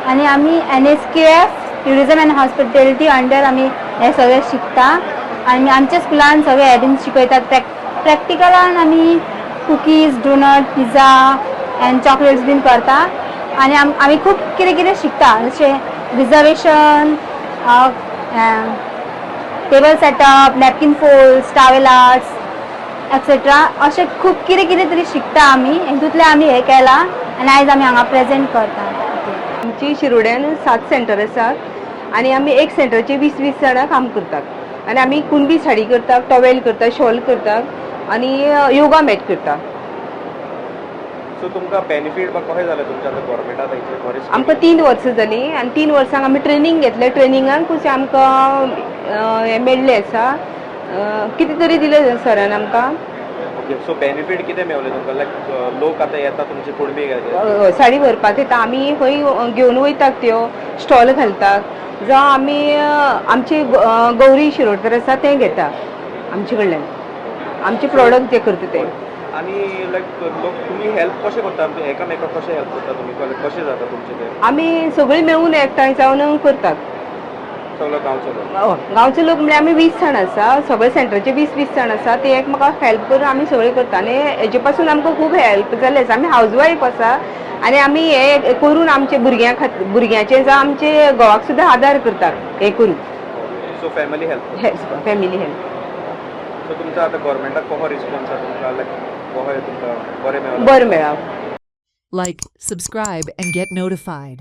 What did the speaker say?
आणि आम्ही NSKF tourism and hospitality under आम्ही हे सगळे शिकता आणि आमच्या स्कुलान सगळे हेडीन शिकयतात. प्रॅक्टिकलान आम्ही cookies, donut, pizza and chocolates बीन करता आणि आम्ही खूप कितें कितें शिकता जशें reservation, table setup, napkin folds, towel arts etcetera अशें खूब कितें कितें तरी शिकता आमी. हितूंतलें आमी हें केलां आनी आयज आमी हांगा प्रेजेंट करता. आमची शिरोड्यान 7 सेंटर आसात आणि आमी एक सेंटरचे 20-20 जाणां काम करतात आणि आमी कुणबी साडी करतात, टॉवेल करतात, शॉल करतात आणि योगा मॅट करतात. सो तुमकां बेनिफीट कशें जालें तुमच्या गव्हर्मेंटान बरें आमकां 3 वर्सां जालीं आनी 3 वर्सांक आमी ट्रेनींग घेतलें. ट्रेनिंगांकूच आमकां हें मेळ्ळें आसा. कितें तरी दिलें सरान आमकां. ओके, सो बेनिफीट कितें मेळ्ळें तुमकां? लायक लोक आतां येता तुमची कुणबी घेतात, साडी व्हरपाक येता. आमी खंय घेवन वयतात त्यो स्टॉल घालतात जावं आमी आमचे गौरी शिरोडकर आसा तें घेता आमचे कडल्यान. आमचे प्रॉडक्ट जे करता ते. आनी लायक लोक तुमी हेल्प कशें करता? एकामेकाक कशें हेल्प करता तुमी? कशें जाता तुमचें तें? आमी सगळीं मेळून एकठांय जावन करतात. सगळो गांवचो लोक? गांवचे लोक म्हणजे आमी 20 जाण आसा. सगळे सेंटरचे 20-20 जाण आसा. ते एकमेकाक हेल्प करून आमी सगळें करता आनी हेजे पासून आमकां खूब हेल्प जालें आसा. आमी हावज वायफ आसा आनी आमी हे करून आमचे भुरग्यांचे जावं आमचे घोवाक सुद्दां आदार करतात हे करून. So family help? Family help. So तुमचा आतां गव्हर्मेंटाक कसो रिस्पॉन्स आसा तुमकां? लायक कशें तुमकां बरें मेळ्ळां? बरें मेळ्ळां. Like, subscribe, and get notified.